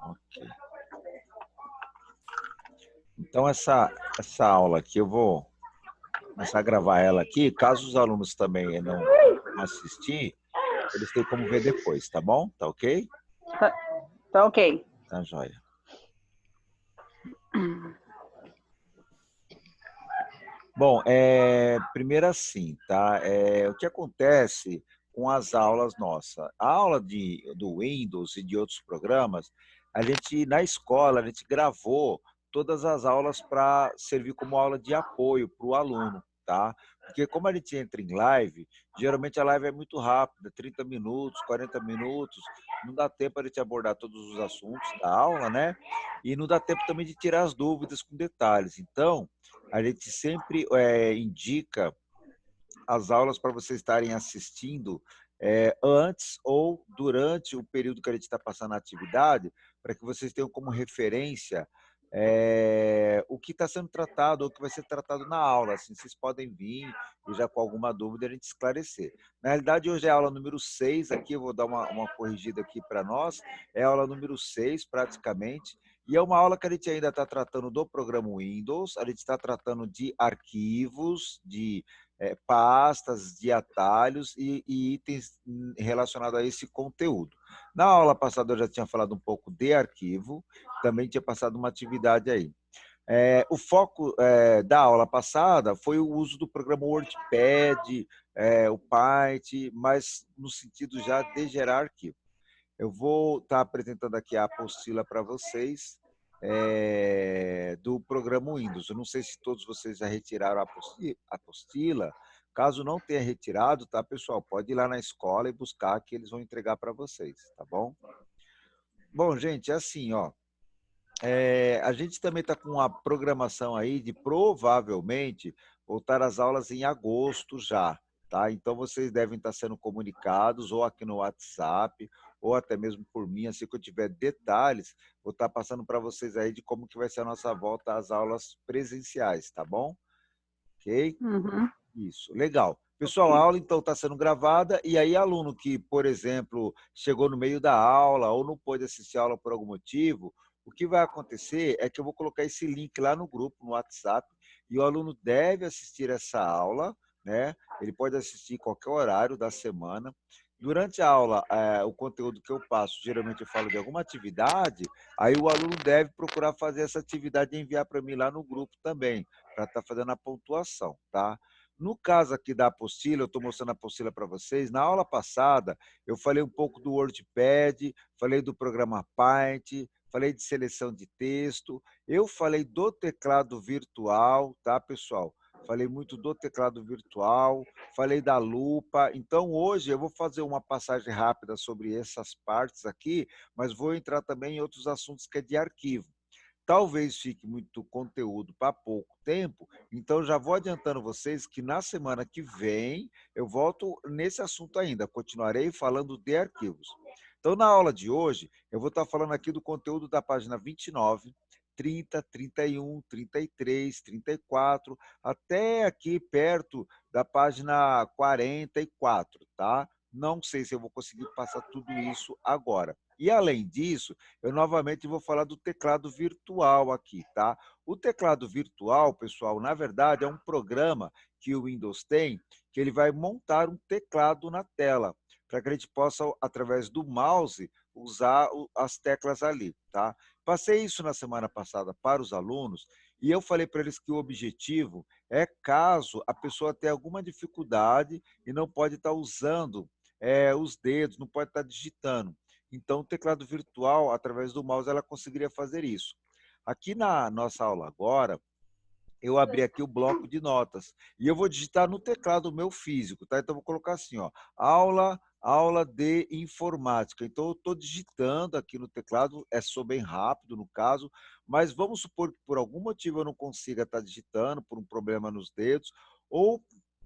Ok. Então, essa aula aqui, eu vou começar a gravar ela aqui. Caso os alunos também não assistir, eles têm como ver depois, tá bom? Tá ok? Tá ok. Tá joia. Bom, primeiro assim, tá? O que acontece com as aulas nossas? A aula do Windows e de outros programas, a gente, na escola, a gente gravou todas as aulas para servir como aula de apoio para o aluno, tá? Porque como a gente entra em live, geralmente a live é muito rápida, 30 minutos, 40 minutos, não dá tempo para a gente abordar todos os assuntos da aula, né? E não dá tempo também de tirar as dúvidas com detalhes. Então, a gente sempre indica as aulas para vocês estarem assistindo antes ou durante o período que a gente está passando a atividade, para que vocês tenham como referência o que está sendo tratado ou o que vai ser tratado na aula. Assim, vocês podem vir e já com alguma dúvida a gente esclarecer. Na realidade, hoje é a aula número 6, aqui eu vou dar uma corrigida aqui para nós, é a aula número 6 praticamente, e é uma aula que a gente ainda está tratando do programa Windows, a gente está tratando de arquivos, de pastas, de atalhos e itens relacionados a esse conteúdo. Na aula passada eu já tinha falado um pouco de arquivo, também tinha passado uma atividade aí. O foco da aula passada foi o uso do programa WordPad, o Paint, mas no sentido já de gerar arquivo. Eu vou estar apresentando aqui a apostila para vocês do programa Windows. Eu não sei se todos vocês já retiraram a apostila. Caso não tenha retirado, tá, pessoal? Pode ir lá na escola e buscar que eles vão entregar para vocês, tá bom? Bom, gente, é assim, ó. A gente também está com uma programação aí de provavelmente voltar às aulas em agosto já, tá? Então vocês devem estar sendo comunicados ou aqui no WhatsApp ou até mesmo por mim, assim que eu tiver detalhes, vou estar passando para vocês aí de como que vai ser a nossa volta às aulas presenciais, tá bom? Ok? Uhum. Isso, legal. Pessoal, a Ok. aula então está sendo gravada e aí aluno que, por exemplo, chegou no meio da aula ou não pôde assistir a aula por algum motivo, o que vai acontecer é que eu vou colocar esse link lá no grupo, no WhatsApp, e o aluno deve assistir essa aula, né? Ele pode assistir em qualquer horário da semana. Durante a aula, o conteúdo que eu passo, geralmente eu falo de alguma atividade, aí o aluno deve procurar fazer essa atividade e enviar para mim lá no grupo também, para estar fazendo a pontuação, tá? No caso aqui da apostila, eu estou mostrando a apostila para vocês. Na aula passada, eu falei um pouco do WordPad, falei do programa Paint, falei de seleção de texto, eu falei do teclado virtual, tá, pessoal? Falei muito do teclado virtual, falei da lupa. Então, hoje eu vou fazer uma passagem rápida sobre essas partes aqui, mas vou entrar também em outros assuntos que é de arquivo. Talvez fique muito conteúdo para pouco tempo, então já vou adiantando vocês que na semana que vem eu volto nesse assunto ainda, continuarei falando de arquivos. Então, na aula de hoje, eu vou estar falando aqui do conteúdo da página 29, 30, 31, 33, 34, até aqui perto da página 44, tá? Não sei se eu vou conseguir passar tudo isso agora. E além disso, eu novamente vou falar do teclado virtual aqui, tá? O teclado virtual, pessoal, na verdade é um programa que o Windows tem, que ele vai montar um teclado na tela, para que a gente possa, através do mouse, usar as teclas ali, tá? Passei isso na semana passada para os alunos e eu falei para eles que o objetivo é caso a pessoa tenha alguma dificuldade e não pode estar usando os dedos, não pode estar digitando. Então, o teclado virtual, através do mouse, ela conseguiria fazer isso. Aqui na nossa aula agora, eu abri aqui o bloco de notas e eu vou digitar no teclado meu físico, tá? Então, eu vou colocar assim, ó, aula de informática. Então, eu estou digitando aqui no teclado, sou bem rápido no caso, mas vamos supor que por algum motivo eu não consiga estar digitando, por um problema nos dedos, ou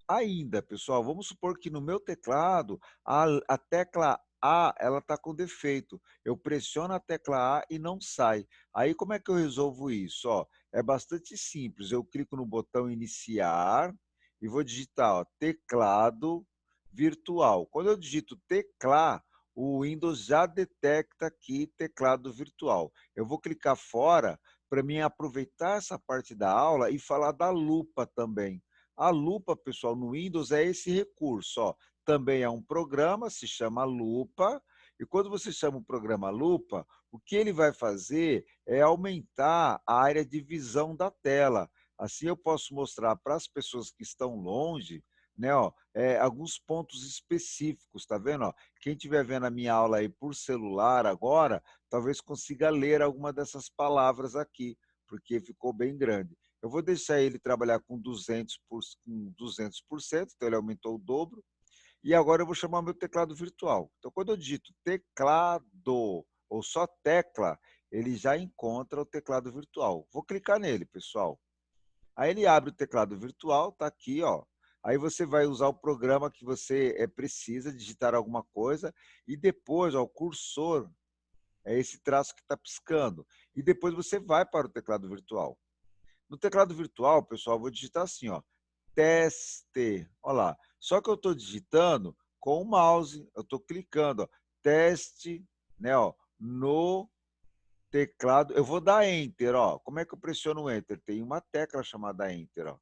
ainda, pessoal, vamos supor que no meu teclado a tecla A ela está com defeito. Eu pressiono a tecla A e não sai. Aí como é que eu resolvo isso? Ó, é bastante simples. Eu clico no botão iniciar e vou digitar ó, teclado virtual. Quando eu digito teclar, o Windows já detecta aqui teclado virtual. Eu vou clicar fora para mim aproveitar essa parte da aula e falar da lupa também. A lupa, pessoal, no Windows é esse recurso, ó. Também é um programa, se chama lupa, e quando você chama o programa lupa, o que ele vai fazer é aumentar a área de visão da tela. Assim eu posso mostrar para as pessoas que estão longe, né, ó, alguns pontos específicos, tá vendo? Ó? Quem estiver vendo a minha aula aí por celular agora, talvez consiga ler alguma dessas palavras aqui, porque ficou bem grande. Eu vou deixar ele trabalhar com 200%, então ele aumentou o dobro. E agora eu vou chamar meu teclado virtual. Então, quando eu digito teclado ou só tecla, ele já encontra o teclado virtual. Vou clicar nele, pessoal. Aí ele abre o teclado virtual, tá aqui, ó. Aí você vai usar o programa que você precisa, digitar alguma coisa, e depois, ó, o cursor é esse traço que está piscando. E depois você vai para o teclado virtual. No teclado virtual, pessoal, eu vou digitar assim, ó, teste. Olha lá. Só que eu estou digitando com o mouse, eu estou clicando, ó, teste, né, ó, no teclado. Eu vou dar Enter, ó. Como é que eu pressiono o Enter? Tem uma tecla chamada Enter, ó.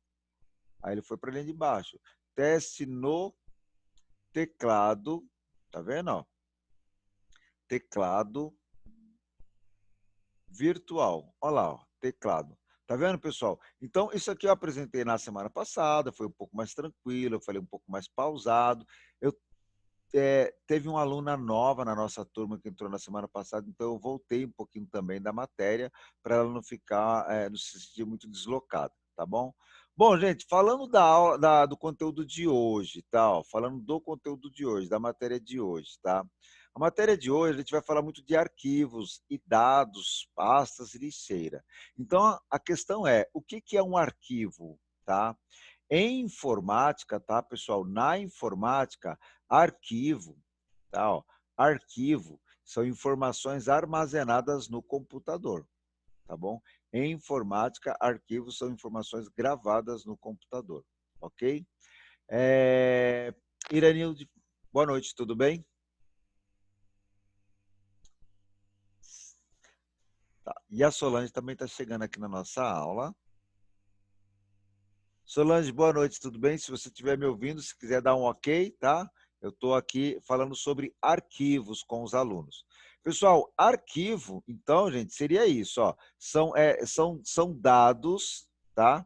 Aí ele foi para a linha de baixo. Teste no teclado, tá vendo, ó? Teclado virtual. Olha lá, ó, teclado. Tá vendo, pessoal? Então, isso aqui eu apresentei na semana passada, foi um pouco mais tranquilo, eu falei um pouco mais pausado. Eu teve uma aluna nova na nossa turma que entrou na semana passada, então eu voltei um pouquinho também da matéria para ela não ficar, não se sentir muito deslocada, tá bom? Bom, gente, falando da aula, do conteúdo de hoje, tá? Ó, falando do conteúdo de hoje, da matéria de hoje, tá? A matéria de hoje a gente vai falar muito de arquivos e dados, pastas e lixeira. Então a questão é, o que é um arquivo, tá? Em informática, tá, pessoal? Na informática, arquivo, tá? Ó, arquivo são informações armazenadas no computador, tá bom? Em informática, arquivos são informações gravadas no computador, ok? Iranilde, boa noite, tudo bem? Tá. E a Solange também está chegando aqui na nossa aula. Solange, boa noite, tudo bem? Se você estiver me ouvindo, se quiser dar um ok, tá? Eu estou aqui falando sobre arquivos com os alunos. Pessoal, arquivo, então, gente, seria isso, ó. São dados, tá?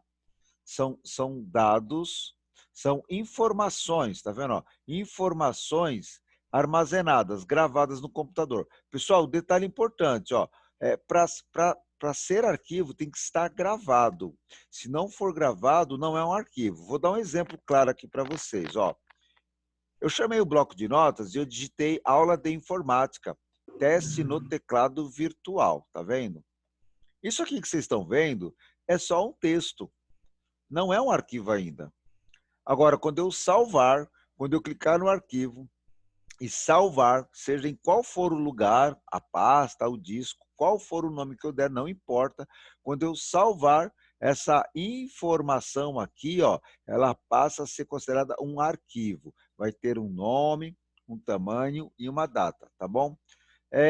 São dados, são informações, tá vendo? Ó? Informações armazenadas, gravadas no computador. Pessoal, detalhe importante, ó, para ser arquivo tem que estar gravado. Se não for gravado, não é um arquivo. Vou dar um exemplo claro aqui para vocês, ó. Eu chamei o bloco de notas e eu digitei aula de informática, teste no teclado virtual, tá vendo? Isso aqui que vocês estão vendo é só um texto, não é um arquivo ainda. Agora, quando eu salvar, quando eu clicar no arquivo e salvar, seja em qual for o lugar, a pasta, o disco, qual for o nome que eu der, não importa. Quando eu salvar, essa informação aqui, ó, ela passa a ser considerada um arquivo. Vai ter um nome, um tamanho e uma data, tá bom?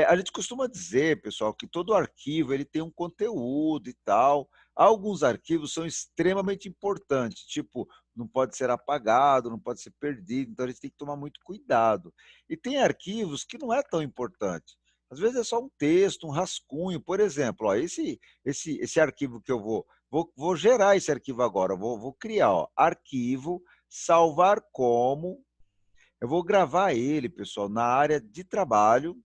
A gente costuma dizer, pessoal, que todo arquivo ele tem um conteúdo e tal. Alguns arquivos são extremamente importantes, tipo, não pode ser apagado, não pode ser perdido, então a gente tem que tomar muito cuidado. E tem arquivos que não é tão importante. Às vezes é só um texto, um rascunho, por exemplo, ó, esse arquivo que eu vou gerar esse arquivo agora, vou criar, ó, arquivo, salvar como, eu vou gravar ele, pessoal, na área de trabalho,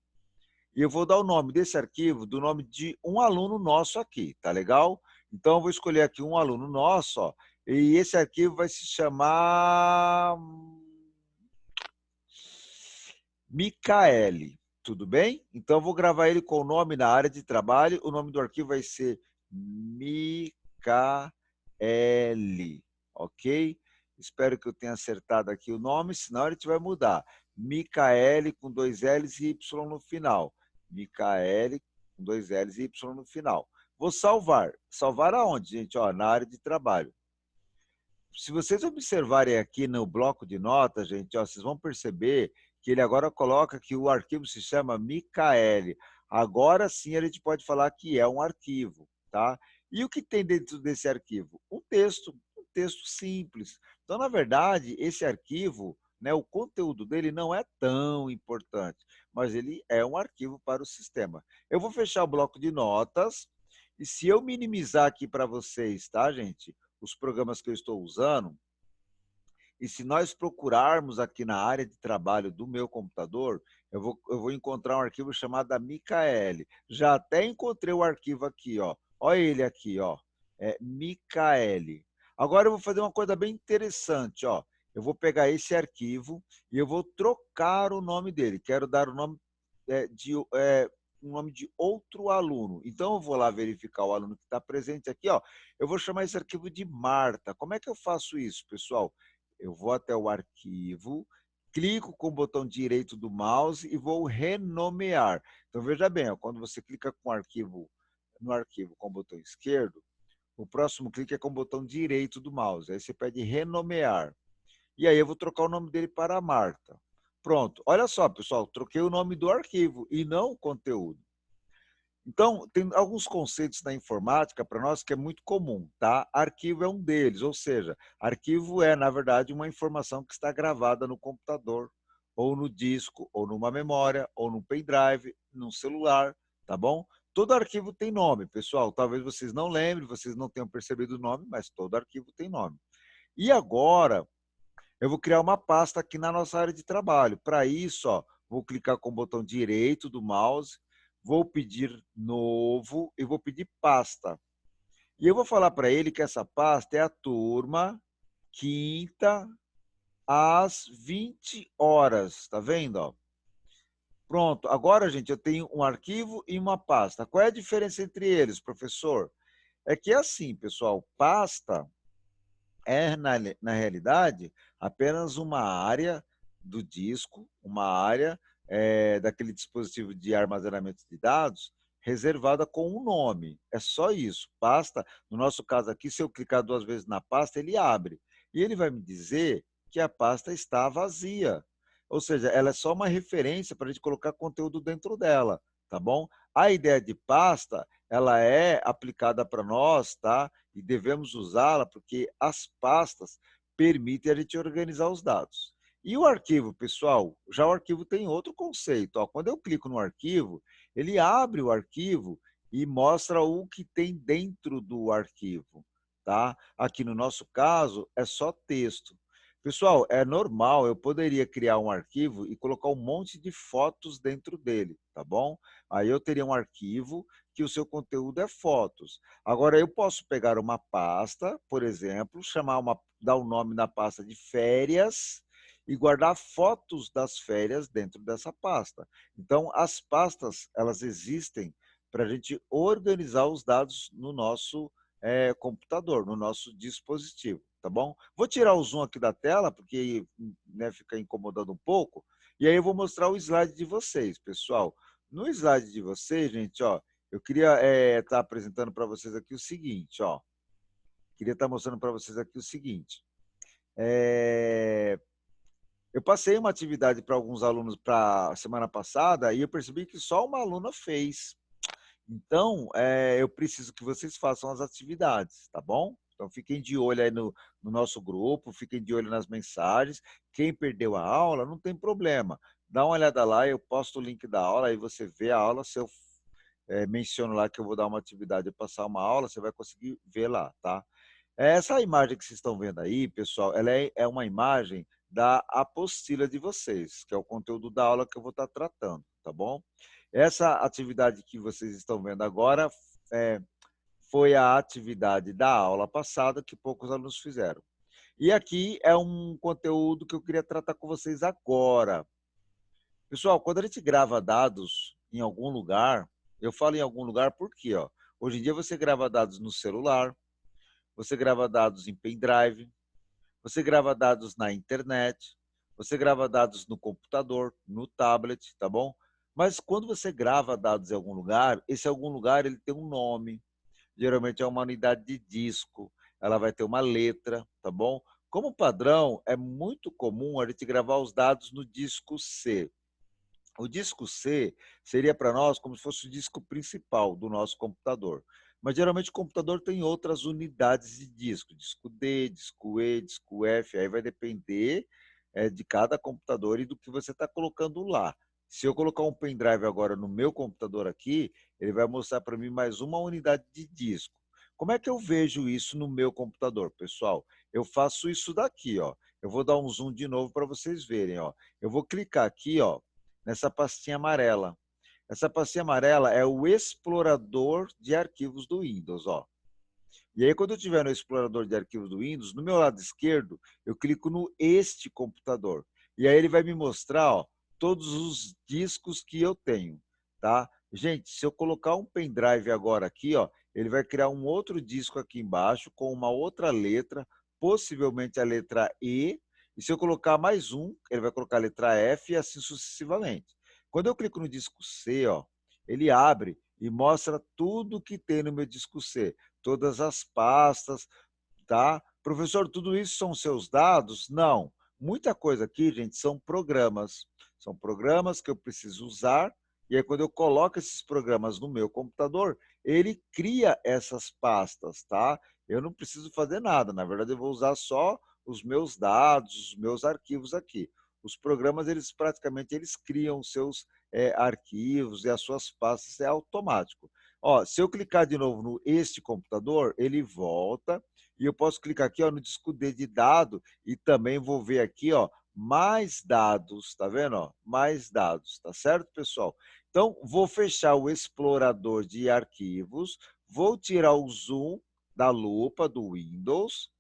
e eu vou dar o nome desse arquivo do nome de um aluno nosso aqui, tá legal? Então, eu vou escolher aqui um aluno nosso, ó, e esse arquivo vai se chamar Micaele, tudo bem? Então, eu vou gravar ele com o nome na área de trabalho, o nome do arquivo vai ser Micaele, ok? Espero que eu tenha acertado aqui o nome, senão a gente vai mudar. Micaele com 2 L's e Y no final. Micaele com 2 L's e Y no final. Vou salvar. Salvar aonde, gente? Ó, na área de trabalho. Se vocês observarem aqui no bloco de notas, gente, ó, vocês vão perceber que ele agora coloca que o arquivo se chama Micaele. Agora sim a gente pode falar que é um arquivo, tá? E o que tem dentro desse arquivo? Um texto simples. Então, na verdade, esse arquivo, né, o conteúdo dele não é tão importante, mas ele é um arquivo para o sistema. Eu vou fechar o bloco de notas, e se eu minimizar aqui para vocês, tá, gente, os programas que eu estou usando, e se nós procurarmos aqui na área de trabalho do meu computador, eu vou encontrar um arquivo chamado Micaele. Já até encontrei o arquivo aqui, ó. Olha ele aqui, ó. É Micaele. Agora eu vou fazer uma coisa bem interessante, ó. Eu vou pegar esse arquivo e eu vou trocar o nome dele. Quero dar o nome um nome de outro aluno. Então eu vou lá verificar o aluno que está presente aqui, ó. Eu vou chamar esse arquivo de Marta. Como é que eu faço isso, pessoal? Eu vou até o arquivo, clico com o botão direito do mouse e vou renomear. Então, veja bem, ó, quando você clica no arquivo com o botão esquerdo, o próximo clique é com o botão direito do mouse. Aí você pede renomear. E aí eu vou trocar o nome dele para Marta. Pronto. Olha só, pessoal, troquei o nome do arquivo e não o conteúdo. Então, tem alguns conceitos na informática para nós que é muito comum, tá? Arquivo é um deles, ou seja, arquivo é, na verdade, uma informação que está gravada no computador, ou no disco, ou numa memória, ou no pendrive, num celular, tá bom? Todo arquivo tem nome, pessoal. Talvez vocês não lembrem, vocês não tenham percebido o nome, mas todo arquivo tem nome. E agora, eu vou criar uma pasta aqui na nossa área de trabalho. Para isso, ó, vou clicar com o botão direito do mouse, vou pedir novo e vou pedir pasta. E eu vou falar para ele que essa pasta é a turma quinta às 20 horas. Tá vendo? Ó? Pronto. Agora, gente, eu tenho um arquivo e uma pasta. Qual é a diferença entre eles, professor? É que é assim, pessoal, pasta é, na realidade, apenas uma área do disco, uma área daquele dispositivo de armazenamento de dados reservada com um nome. É só isso. Pasta, no nosso caso aqui, se eu clicar 2 vezes na pasta, ele abre. E ele vai me dizer que a pasta está vazia. Ou seja, ela é só uma referência para a gente colocar conteúdo dentro dela, tá bom? A ideia de pasta, ela é aplicada para nós, tá? E devemos usá-la porque as pastas permitem a gente organizar os dados. E o arquivo, pessoal, já o arquivo tem outro conceito. Ó, quando eu clico no arquivo, ele abre o arquivo e mostra o que tem dentro do arquivo. Tá? Aqui no nosso caso, é só texto. Pessoal, é normal, eu poderia criar um arquivo e colocar um monte de fotos dentro dele, tá bom? Aí eu teria um arquivo que o seu conteúdo é fotos. Agora, eu posso pegar uma pasta, por exemplo, dar o nome da pasta de férias e guardar fotos das férias dentro dessa pasta. Então, as pastas, elas existem para a gente organizar os dados no nosso computador, no nosso dispositivo, tá bom? Vou tirar o zoom aqui da tela, porque né, fica incomodando um pouco, e aí eu vou mostrar o slide de vocês, pessoal. No slide de vocês, gente, ó, eu queria estar apresentando para vocês aqui o seguinte, ó. Queria estar mostrando para vocês aqui o seguinte. Eu passei uma atividade para alguns alunos para a semana passada e eu percebi que só uma aluna fez. Então, eu preciso que vocês façam as atividades, tá bom? Então, fiquem de olho aí no nosso grupo, fiquem de olho nas mensagens. Quem perdeu a aula, não tem problema. Dá uma olhada lá, eu posto o link da aula, aí você vê a aula. Se eu menciono lá que eu vou dar uma atividade e passar uma aula, você vai conseguir ver lá, tá? Essa imagem que vocês estão vendo aí, pessoal, ela é uma imagem da apostila de vocês, que é o conteúdo da aula que eu vou estar tratando, tá bom? Essa atividade que vocês estão vendo agora foi a atividade da aula passada que poucos alunos fizeram. E aqui é um conteúdo que eu queria tratar com vocês agora. Pessoal, quando a gente grava dados em algum lugar, eu falo em algum lugar porque, ó, hoje em dia você grava dados no celular, você grava dados em pendrive, você grava dados na internet, você grava dados no computador, no tablet, tá bom? Mas quando você grava dados em algum lugar, esse algum lugar ele tem um nome, geralmente é uma unidade de disco, ela vai ter uma letra, tá bom? Como padrão, é muito comum a gente gravar os dados no disco C. O disco C seria para nós como se fosse o disco principal do nosso computador. Mas geralmente o computador tem outras unidades de disco, disco D, disco E, disco F, aí vai depender de cada computador e do que você está colocando lá. Se eu colocar um pendrive agora no meu computador aqui, ele vai mostrar para mim mais uma unidade de disco. Como é que eu vejo isso no meu computador, pessoal? Eu faço isso daqui, ó. Eu vou dar um zoom de novo para vocês verem, ó. Eu vou clicar aqui, ó, nessa pastinha amarela. Essa pastinha amarela é o explorador de arquivos do Windows, ó. E aí, quando eu estiver no explorador de arquivos do Windows, no meu lado esquerdo, eu clico no Este computador. E aí ele vai me mostrar, ó, todos os discos que eu tenho, tá? Gente, se eu colocar um pendrive agora aqui, ó, ele vai criar um outro disco aqui embaixo com uma outra letra, possivelmente a letra E. E se eu colocar mais um, ele vai colocar a letra F e assim sucessivamente. Quando eu clico no disco C, ó, ele abre e mostra tudo que tem no meu disco C, todas as pastas, tá? Professor, tudo isso são seus dados? Não. Muita coisa aqui, gente, são programas. São programas que eu preciso usar, e aí quando eu coloco esses programas no meu computador, ele cria essas pastas, tá? Eu não preciso fazer nada, na verdade eu vou usar só os meus dados, os meus arquivos aqui. Os programas, eles praticamente eles criam os seus arquivos e as suas pastas, é automático. Ó, se eu clicar de novo no Este computador, ele volta e eu posso clicar aqui, ó, no disco D de dado e também vou ver aqui, ó, mais dados, tá vendo? Ó? Mais dados, tá certo, pessoal? Então, vou fechar o explorador de arquivos, vou tirar o zoom da lupa do Windows.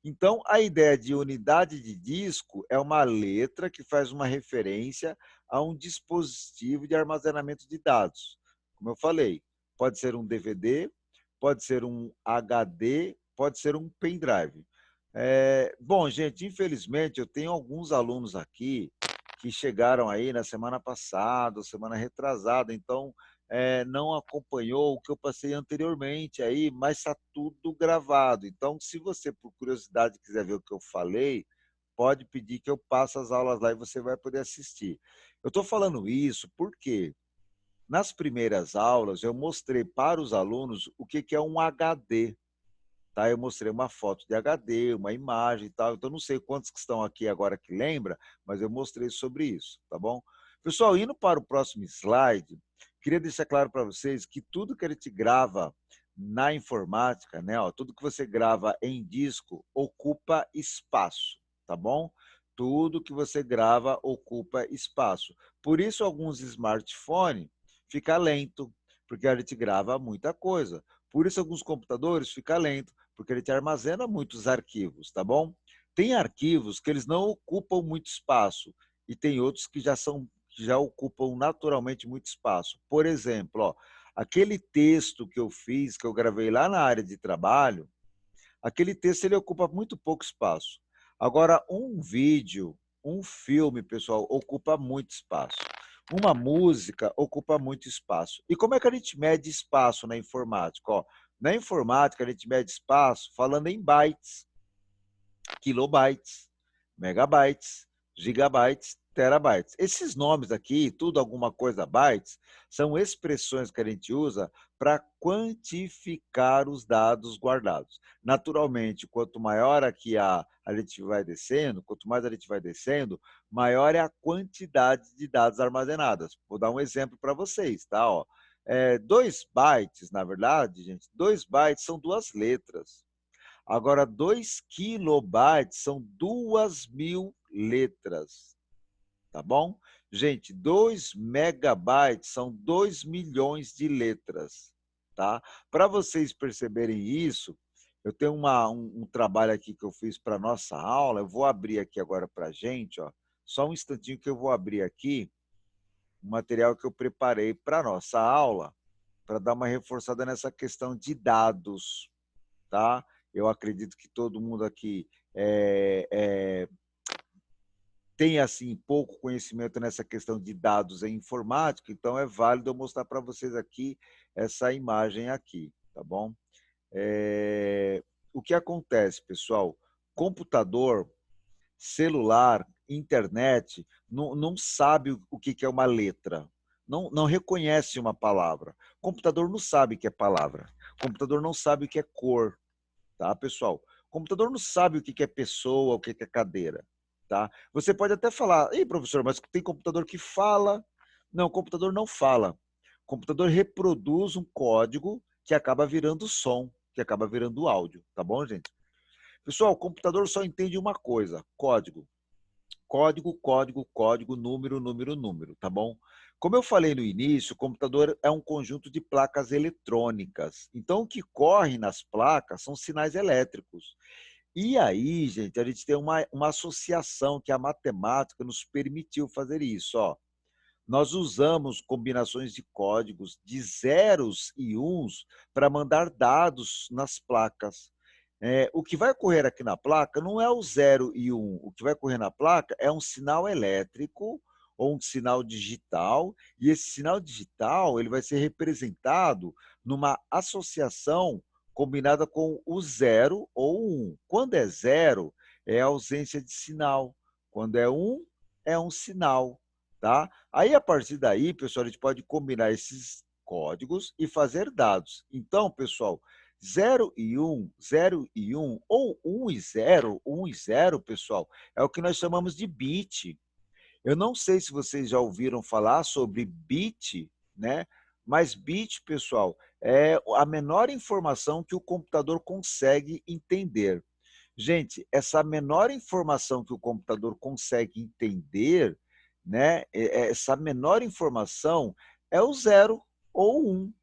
Então, a ideia de unidade de disco é uma letra que faz uma referência a um dispositivo de armazenamento de dados. Como eu falei, pode ser um DVD, pode ser um HD, pode ser um pendrive. Bom, gente, infelizmente eu tenho alguns alunos aqui que chegaram aí na semana passada, semana retrasada, então não acompanhou o que eu passei anteriormente aí, mas está tudo gravado. Então, se você, por curiosidade, quiser ver o que eu falei, pode pedir que eu passe as aulas lá e você vai poder assistir. Eu estou falando isso porque nas primeiras aulas eu mostrei para os alunos o que é um HD. Tá? Eu mostrei uma foto de HD, uma imagem e tal. Então, não sei quantos que estão aqui agora que lembra, mas eu mostrei sobre isso, tá bom? Pessoal, indo para o próximo slide, queria deixar claro para vocês que tudo que a gente grava na informática, né, ó, tudo que você grava em disco ocupa espaço, tá bom? Tudo que você grava ocupa espaço. Por isso, alguns smartphones ficam lento, porque a gente grava muita coisa. Por isso, alguns computadores ficam lentos, porque ele te armazena muitos arquivos, tá bom? Tem arquivos que eles não ocupam muito espaço e tem outros que já ocupam naturalmente muito espaço. Por exemplo, ó, aquele texto que eu fiz, que eu gravei lá na área de trabalho, aquele texto ele ocupa muito pouco espaço. Agora, um vídeo, um filme, pessoal, ocupa muito espaço. Uma música ocupa muito espaço. E como é que a gente mede espaço na informática? Ó, na informática, a gente mede espaço falando em bytes, kilobytes, megabytes, gigabytes, terabytes. Esses nomes aqui, tudo alguma coisa bytes, são expressões que a gente usa para quantificar os dados guardados. Naturalmente, quanto maior aqui a gente vai descendo, quanto mais a gente vai descendo, maior é a quantidade de dados armazenadas. Vou dar um exemplo para vocês, tá? Ó, 2 bytes, na verdade, gente, 2 bytes são 2 letras. Agora, 2 kilobytes são 2.000 letras, tá bom? Gente, 2 megabytes são 2 milhões de letras, tá? Para vocês perceberem isso, eu tenho um trabalho aqui que eu fiz para nossa aula, eu vou abrir aqui agora para a gente, ó, só um instantinho que eu vou abrir aqui o material que eu preparei para nossa aula, para dar uma reforçada nessa questão de dados, tá? Eu acredito que todo mundo aqui tem assim pouco conhecimento nessa questão de dados em informática, então é válido eu mostrar para vocês aqui essa imagem aqui, tá bom? O que acontece, pessoal? computador, celular, internet, não sabe o que é uma letra. Não reconhece uma palavra. Computador não sabe o que é palavra. Computador não sabe o que é cor, tá, pessoal? Computador não sabe o que é pessoa, o que é cadeira, tá? Você pode até falar, ei, professor, mas tem computador que fala. Não, computador não fala. Computador reproduz um código que acaba virando som, que acaba virando áudio, tá bom, gente? Pessoal, o computador só entende uma coisa, código. Código, código, código, número, número, número, tá bom? Como eu falei no início, o computador é um conjunto de placas eletrônicas. Então, o que corre nas placas são sinais elétricos. E aí, gente, a gente tem uma associação que a matemática nos permitiu fazer isso. Ó. Nós usamos combinações de códigos de zeros e uns para mandar dados nas placas. O que vai ocorrer aqui na placa não é o 0 e 1. O que vai ocorrer na placa é um sinal elétrico ou um sinal digital, e esse sinal digital ele vai ser representado numa associação combinada com o 0 ou o 1. Quando é 0, é ausência de sinal. Quando é 1, é um sinal. Tá? Aí, a partir daí, pessoal, a gente pode combinar esses códigos e fazer dados. Então, pessoal, 0 e 1, 0 e 1, ou 1 e 0, 1 e 0, pessoal, é o que nós chamamos de bit. Eu não sei se vocês já ouviram falar sobre bit, né? Mas bit, pessoal, é a menor informação que o computador consegue entender. Gente, essa menor informação que o computador consegue entender, né? Essa menor informação é o 0 ou o 1.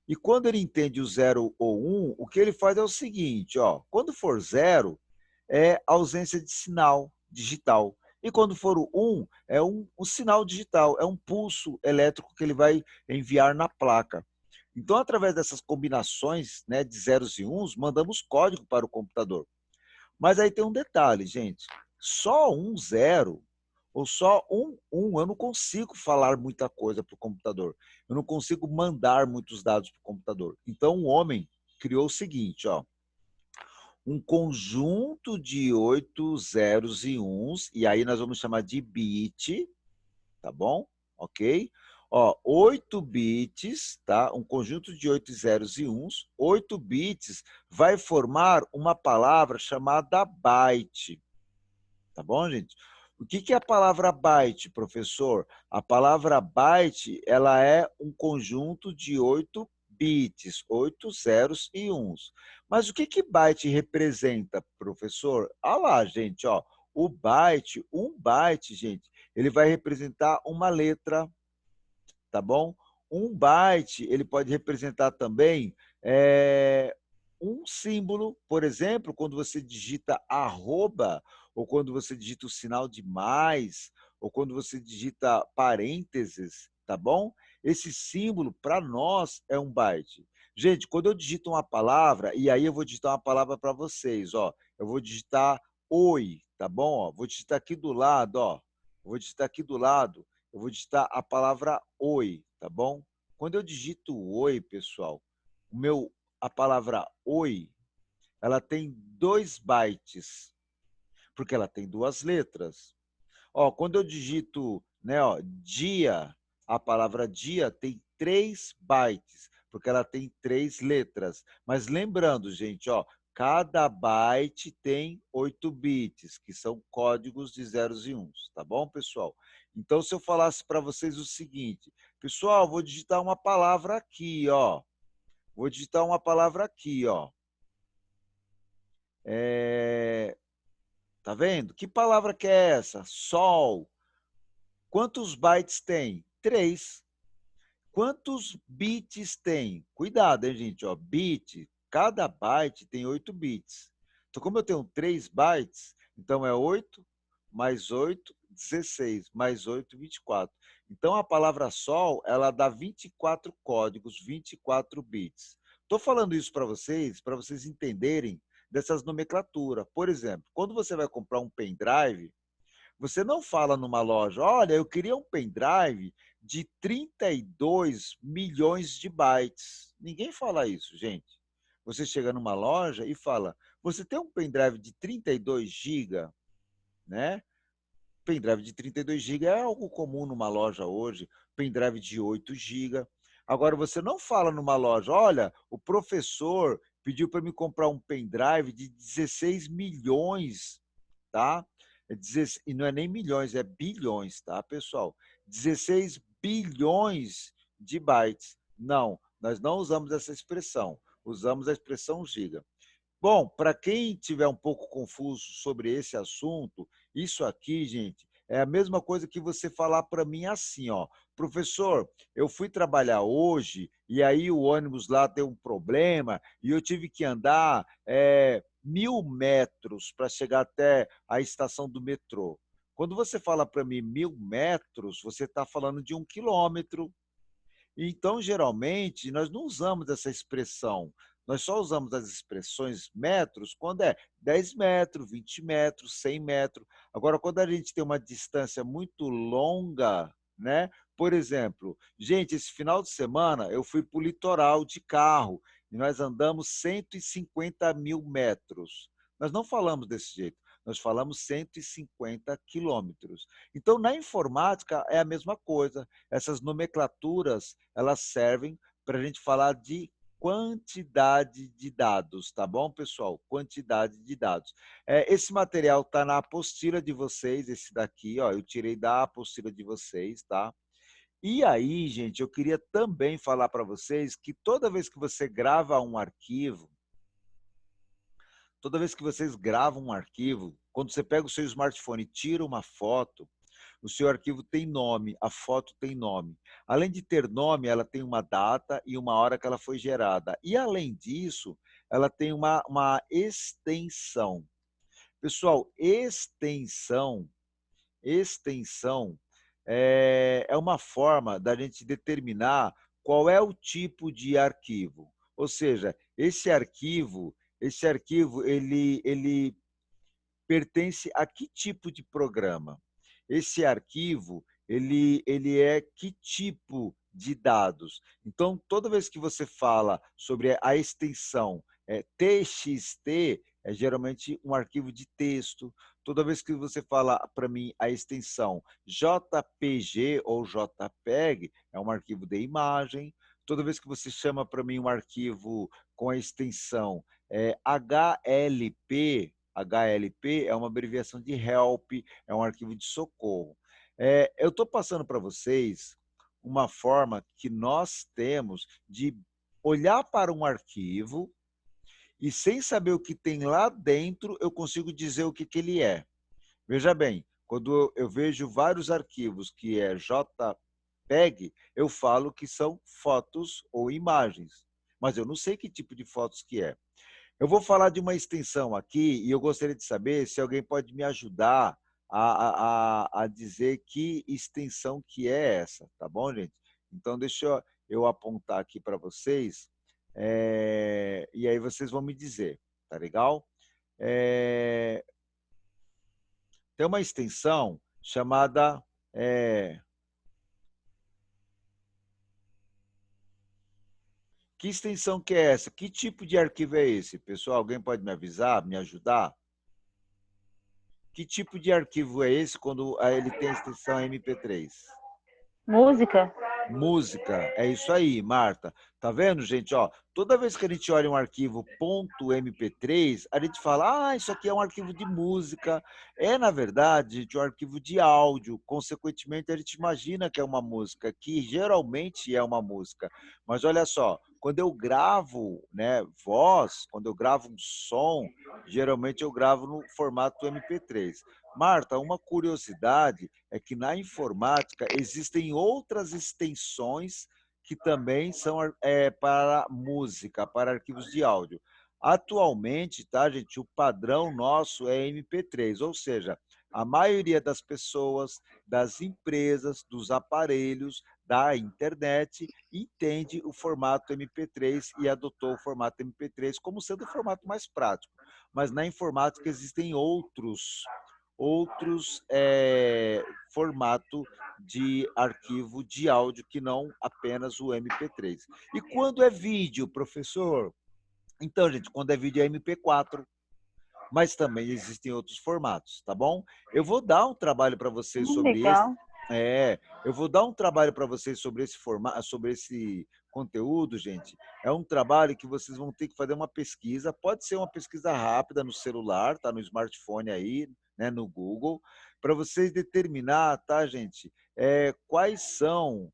E quando ele entende o 0 ou 1, o que ele faz é o seguinte, ó, quando for 0, é ausência de sinal digital. E quando for o 1, é um sinal digital, é um pulso elétrico que ele vai enviar na placa. Então, através dessas combinações, né, de zeros e uns, mandamos código para o computador. Mas aí tem um detalhe, gente. Só um 0 ou só um 1, eu não consigo falar muita coisa para o computador. Eu não consigo mandar muitos dados para o computador. Então, o homem criou o seguinte, ó, um conjunto de 8 zeros e uns, e aí nós vamos chamar de bit, tá bom? Ok? Ó, 8 bits, tá? Um conjunto de 8 zeros e uns. 8 bits vai formar uma palavra chamada byte. Tá bom, gente? O que é a palavra byte, professor? A palavra byte, ela é um conjunto de 8 bits, 8 zeros e uns. Mas o que byte representa, professor? Olha lá, gente, ó. O byte, um byte, gente, ele vai representar uma letra, tá bom? Um byte, ele pode representar também um símbolo, por exemplo, quando você digita arroba, ou quando você digita o sinal de mais, ou quando você digita parênteses, tá bom? Esse símbolo, para nós, é um byte. Gente, quando eu digito uma palavra, e aí eu vou digitar uma palavra para vocês, ó, eu vou digitar oi, tá bom? Ó, vou digitar aqui do lado, ó, vou digitar aqui do lado, eu vou digitar a palavra oi, tá bom? Quando eu digito oi, pessoal, a palavra oi, ela tem 2 bytes, porque ela tem 2 letras. Ó, quando eu digito, né, ó, dia, a palavra dia tem 3 bytes, porque ela tem 3 letras. Mas lembrando, gente, ó, cada byte tem 8 bits, que são códigos de zeros e uns, tá bom, pessoal? Então, se eu falasse para vocês o seguinte, pessoal, vou digitar uma palavra aqui, ó. Vou digitar uma palavra aqui, ó. Tá vendo? Que palavra que é essa? Sol. Quantos bytes tem? 3. Quantos bits tem? Cuidado, hein, gente? Ó, bit, cada byte tem 8 bits. Então, como eu tenho 3 bytes, então é 8 mais 8, 16, mais 8, 24. Então, a palavra sol, ela dá 24 códigos, 24 bits. Estou falando isso para vocês entenderem dessas nomenclaturas. Por exemplo, quando você vai comprar um pendrive, você não fala numa loja, olha, eu queria um pendrive de 32 milhões de bytes. Ninguém fala isso, gente. Você chega numa loja e fala, você tem um pendrive de 32 GB, né? Pendrive de 32 GB é algo comum numa loja hoje, pendrive de 8 GB. Agora, você não fala numa loja, olha, o professor pediu para me comprar um pendrive de 16 milhões, tá? E não é nem milhões, é bilhões, tá, pessoal? 16 bilhões de bytes. Não, nós não usamos essa expressão, usamos a expressão giga. Bom, para quem tiver um pouco confuso sobre esse assunto, isso aqui, gente, é a mesma coisa que você falar para mim assim, ó, professor, eu fui trabalhar hoje e aí o ônibus lá deu um problema e eu tive que andar 1.000 metros para chegar até a estação do metrô. Quando você fala para mim 1.000 metros, você está falando de 1 quilômetro. Então, geralmente, nós não usamos essa expressão. Nós só usamos as expressões metros quando é 10 metros, 20 metros, 100 metros. Agora, quando a gente tem uma distância muito longa, né? Por exemplo, gente, esse final de semana eu fui para o litoral de carro e nós andamos 150 mil metros. Nós não falamos desse jeito, nós falamos 150 quilômetros. Então, na informática, é a mesma coisa. Essas nomenclaturas, elas servem para a gente falar de quantidade de dados, tá bom, pessoal? Quantidade de dados. Esse material está na apostila de vocês, esse daqui, ó, eu tirei da apostila de vocês, tá? E aí, gente, eu queria também falar para vocês que toda vez que você grava um arquivo, toda vez que vocês gravam um arquivo, quando você pega o seu smartphone e tira uma foto, o seu arquivo tem nome, a foto tem nome. Além de ter nome, ela tem uma data e uma hora que ela foi gerada. E, além disso, ela tem uma extensão. Pessoal, extensão é uma forma da gente determinar qual é o tipo de arquivo. Ou seja, esse arquivo ele pertence a que tipo de programa? Esse arquivo, ele é que tipo de dados? Então, toda vez que você fala sobre a extensão TXT, é geralmente um arquivo de texto. Toda vez que você fala para mim a extensão JPG ou JPEG, é um arquivo de imagem. Toda vez que você chama para mim um arquivo com a extensão HLP, HLP é uma abreviação de help, é um arquivo de socorro. Eu estou passando para vocês uma forma que nós temos de olhar para um arquivo e, sem saber o que tem lá dentro, eu consigo dizer o que ele é. Veja bem, quando eu vejo vários arquivos que é JPEG, eu falo que são fotos ou imagens, mas eu não sei que tipo de fotos que é. Eu vou falar de uma extensão aqui e eu gostaria de saber se alguém pode me ajudar a dizer que extensão que é essa, tá bom, gente? Então, deixa eu apontar aqui para vocês e aí vocês vão me dizer, tá legal? É, tem uma extensão chamada que extensão que é essa? Que tipo de arquivo é esse, pessoal? Alguém pode me avisar, me ajudar? Que tipo de arquivo é esse quando ele tem a extensão MP3? Música? Música, é isso aí, Marta. Tá vendo, gente? Ó, toda vez que a gente olha um arquivo .mp3, a gente fala, isso aqui é um arquivo de música. Na verdade, gente, um arquivo de áudio. Consequentemente, a gente imagina que é uma música, que geralmente é uma música. Mas olha só, quando eu gravo, né, voz, quando eu gravo um som, geralmente eu gravo no formato MP3. Marta, uma curiosidade é que na informática existem outras extensões que também são para música, para arquivos de áudio. Atualmente, tá, gente, o padrão nosso é MP3, ou seja, a maioria das pessoas, das empresas, dos aparelhos, da internet, entende o formato MP3 e adotou o formato MP3 como sendo o formato mais prático. Mas na informática existem outros formato de arquivo de áudio que não apenas o MP3. E quando é vídeo, professor? Então, gente, quando é vídeo é MP4, mas também existem outros formatos, tá bom? Eu vou dar um trabalho para vocês sobre esse. Legal. Eu vou dar um trabalho para vocês sobre esse formato, sobre esse conteúdo, gente. É um trabalho que vocês vão ter que fazer uma pesquisa. Pode ser uma pesquisa rápida no celular, tá no smartphone aí, né, no Google, para vocês determinar, tá, gente? Quais são,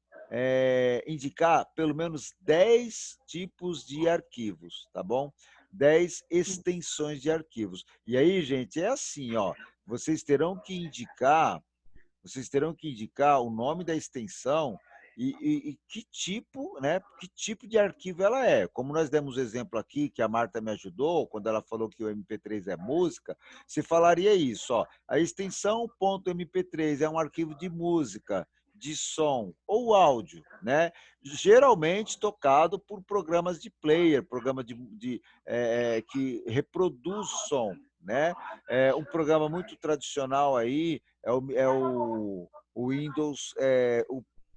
indicar pelo menos 10 tipos de arquivos, tá bom? 10 extensões de arquivos. E aí, gente, é assim, ó, vocês terão que indicar, vocês terão que indicar o nome da extensão e que tipo, né? Que tipo de arquivo ela é. Como nós demos exemplo aqui, que a Marta me ajudou, quando ela falou que o MP3 é música, se falaria isso, ó. A extensão .mp3 é um arquivo de música, de som ou áudio, né? Geralmente tocado por programas de player, programa que reproduz som, né? Um programa muito tradicional aí o Windows.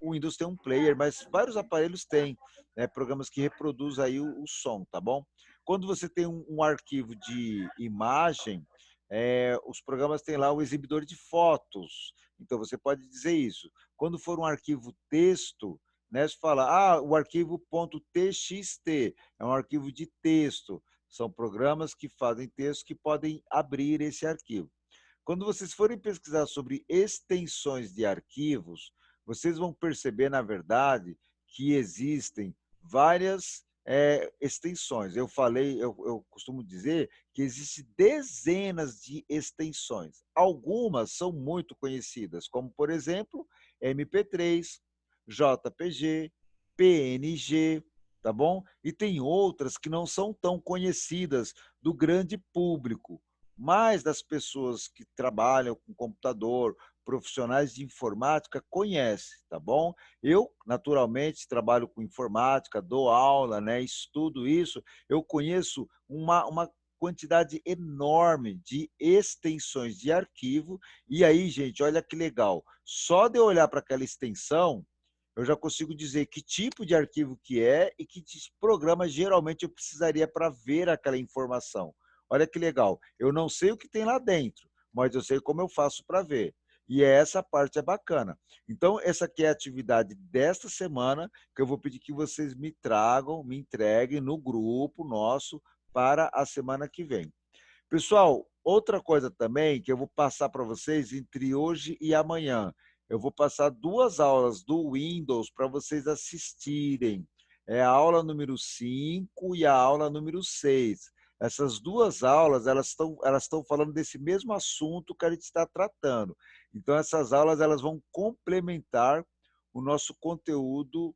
O Windows tem um player, mas vários aparelhos têm, né, programas que reproduzem aí o som, tá bom? Quando você tem um arquivo de imagem, os programas têm lá o exibidor de fotos. Então você pode dizer isso. Quando for um arquivo texto, né, você fala, o arquivo .txt é um arquivo de texto. São programas que fazem texto que podem abrir esse arquivo. Quando vocês forem pesquisar sobre extensões de arquivos, vocês vão perceber, na verdade, que existem várias extensões. Eu costumo dizer que existem dezenas de extensões. Algumas são muito conhecidas, como, por exemplo, MP3, JPG, PNG, tá bom? E tem outras que não são tão conhecidas do grande público, mais das pessoas que trabalham com computador, profissionais de informática, conhecem, tá bom? Eu, naturalmente, trabalho com informática, dou aula, né, estudo isso, eu conheço uma quantidade enorme de extensões de arquivo, e aí, gente, olha que legal, só de eu olhar para aquela extensão, eu já consigo dizer que tipo de arquivo que é e que programa geralmente eu precisaria para ver aquela informação. Olha que legal. Eu não sei o que tem lá dentro, mas eu sei como eu faço para ver. E essa parte é bacana. Então, essa aqui é a atividade desta semana, que eu vou pedir que vocês me tragam, me entreguem no grupo nosso para a semana que vem. Pessoal, outra coisa também que eu vou passar para vocês entre hoje e amanhã. Eu vou passar 2 aulas do Windows para vocês assistirem. É a aula número 5 e a aula número 6. Essas 2 aulas, elas estão falando desse mesmo assunto que a gente está tratando. Então, essas aulas elas vão complementar o nosso conteúdo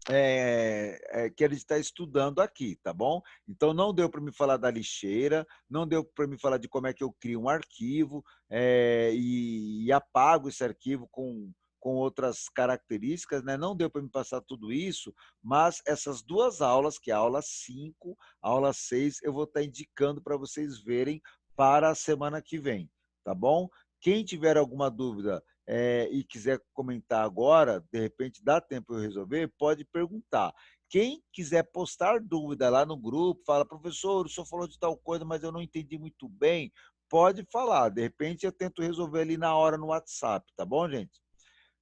que a gente está estudando aqui, tá bom? Então, não deu para me falar da lixeira, não deu para me falar de como é que eu crio um arquivo e apago esse arquivo com outras características, né? Não deu para me passar tudo isso, mas essas 2 aulas, que é a aula 5, a aula 6, eu vou estar indicando para vocês verem para a semana que vem, tá bom? Quem tiver alguma dúvida e quiser comentar agora, de repente dá tempo eu resolver, pode perguntar. Quem quiser postar dúvida lá no grupo, fala, professor, o senhor falou de tal coisa, mas eu não entendi muito bem, pode falar. De repente eu tento resolver ali na hora no WhatsApp, tá bom, gente?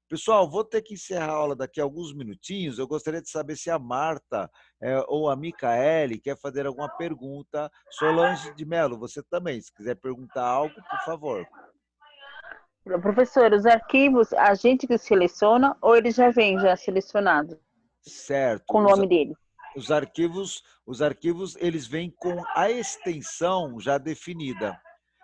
Pessoal, vou ter que encerrar a aula daqui a alguns minutinhos. Eu gostaria de saber se a Marta ou a Micaele quer fazer alguma pergunta. Solange de Mello, você também, se quiser perguntar algo, por favor. Professor, os arquivos, a gente que seleciona ou eles já vêm já selecionados Certo. com o nome dele? Os arquivos eles vêm com a extensão já definida.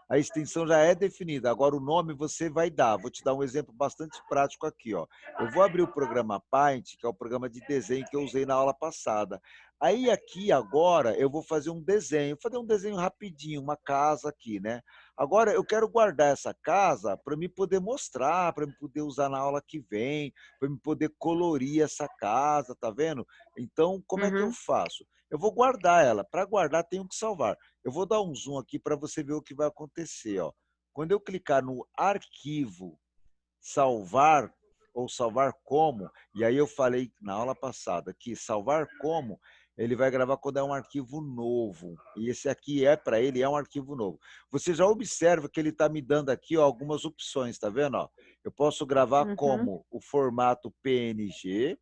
A extensão já é definida. Agora o nome você vai dar. Vou te dar um exemplo bastante prático aqui, ó. Eu vou abrir o programa Paint, que é o programa de desenho que eu usei na aula passada. Aí aqui agora eu vou fazer um desenho rapidinho, uma casa aqui, né? Agora eu quero guardar essa casa para me poder mostrar, para me poder usar na aula que vem, para me poder colorir essa casa, tá vendo? Então, como é que eu Uhum. faço? Eu vou guardar ela. Para guardar, tenho que salvar. Eu vou dar um zoom aqui para você ver o que vai acontecer. Ó. Quando eu clicar no arquivo, salvar ou salvar como, e aí eu falei na aula passada que salvar como, Ele vai gravar quando é um arquivo novo. E esse aqui é, para ele, é um arquivo novo. Você já observa que ele está me dando aqui ó, algumas opções, tá vendo? Ó, eu posso gravar Uhum, como o formato PNG,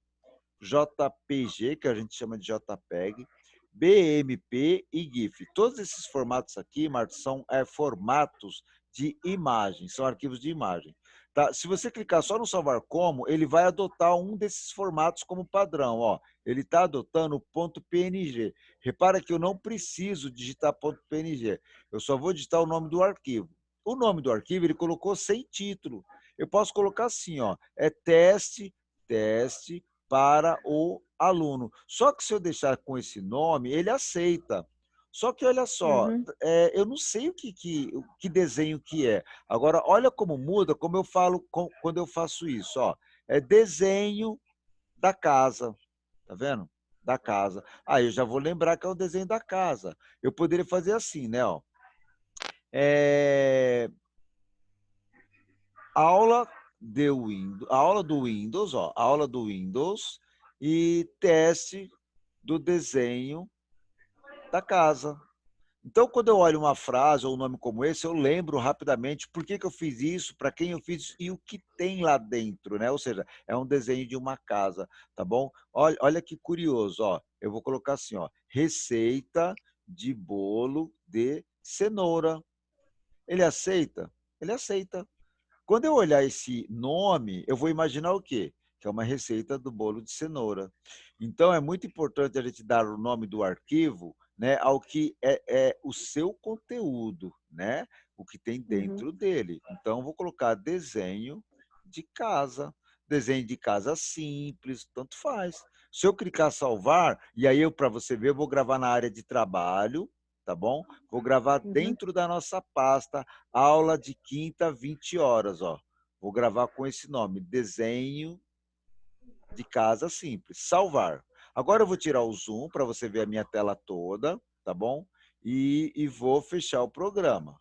JPG, que a gente chama de JPEG, BMP e GIF. Todos esses formatos aqui, Marcos, são formatos de imagem, são arquivos de imagem. Tá? Se você clicar só no salvar como, ele vai adotar um desses formatos como padrão. Ó. Ele está adotando o .png. Repara que eu não preciso digitar .png. Eu só vou digitar o nome do arquivo. O nome do arquivo ele colocou sem título. Eu posso colocar assim, ó, é teste para o aluno. Só que se eu deixar com esse nome, ele aceita. Só que olha só, uhum, eu não sei o que desenho que é. Agora, olha como muda, como eu falo quando eu faço isso. Ó. É desenho da casa, tá vendo? Da casa. Aí eu já vou lembrar que é o desenho da casa. Eu poderia fazer assim, né? Ó. É, aula de Windows, aula do Windows, ó, aula do Windows e teste do desenho da casa. Então, quando eu olho uma frase ou um nome como esse, eu lembro rapidamente por que eu fiz isso, para quem eu fiz e o que tem lá dentro, né? Ou seja, é um desenho de uma casa, tá bom? Olha que curioso, ó. Eu vou colocar assim, ó, receita de bolo de cenoura. Ele aceita? Ele aceita. Quando eu olhar esse nome, eu vou imaginar o quê? Que é uma receita do bolo de cenoura. Então, é muito importante a gente dar o nome do arquivo, né, ao que é o seu conteúdo, né? O que tem uhum. dentro dele. Então, eu vou colocar desenho de casa. Desenho de casa simples, tanto faz. Se eu clicar salvar, e aí para você ver, eu vou gravar na área de trabalho, tá bom? Vou gravar Uhum, dentro da nossa pasta, aula de quinta, 20 horas, ó. Vou gravar com esse nome, desenho de casa simples, salvar. Agora eu vou tirar o zoom para você ver a minha tela toda, tá bom? E vou fechar o programa,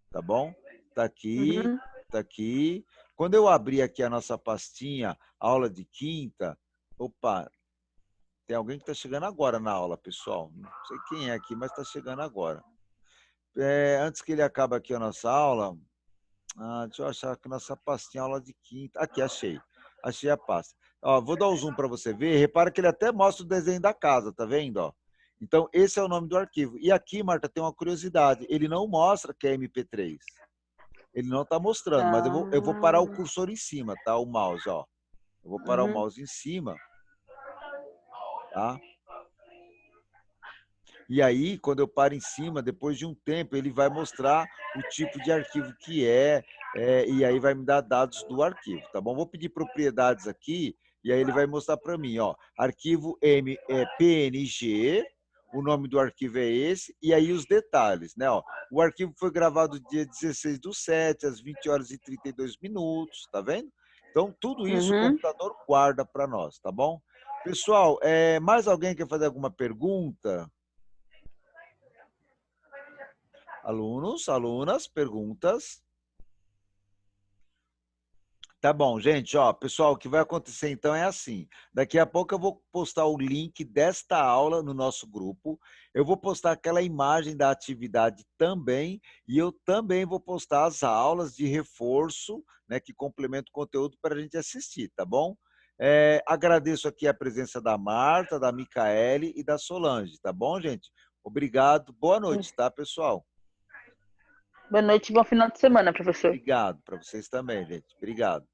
tá bom? Tá aqui, uhum. tá aqui. Quando eu abrir aqui a nossa pastinha, aula de quinta, opa, tem alguém que está chegando agora na aula, pessoal. Não sei quem é aqui, mas está chegando agora. Antes que ele acabe aqui a nossa aula, deixa eu achar aqui nossa pastinha, aula de quinta. Aqui, achei. Achei a pasta. Ó, vou dar o zoom para você ver. Repara que ele até mostra o desenho da casa, tá vendo? Ó? Então, esse é o nome do arquivo. E aqui, Marta, tem uma curiosidade. Ele não mostra que é MP3. Ele não está mostrando, mas eu vou parar o Ah, cursor em cima, tá? O mouse, ó. Eu vou parar o uhum, mouse em cima, tá? E aí, quando eu paro em cima, depois de um tempo, ele vai mostrar o tipo de arquivo que e aí vai me dar dados do arquivo, tá bom? Vou pedir propriedades aqui, e aí ele vai mostrar para mim, ó, arquivo PNG, o nome do arquivo é esse, e aí os detalhes, né? Ó, o arquivo foi gravado dia 16/7, às 20 horas e 32 minutos, tá vendo? Então, tudo isso o uhum. computador guarda para nós, tá bom? Pessoal, mais alguém quer fazer alguma pergunta? Alunos, alunas, perguntas? Tá bom, gente, ó, pessoal, o que vai acontecer então é assim. Daqui a pouco eu vou postar o link desta aula no nosso grupo. Eu vou postar aquela imagem da atividade também e eu também vou postar as aulas de reforço, né, que complementa o conteúdo para a gente assistir, tá bom? Agradeço aqui a presença da Marta, da Micaele e da Solange, tá bom, gente? Obrigado. Boa noite, tá, pessoal? Boa noite e bom final de semana, professor. Obrigado para vocês também, gente. Obrigado.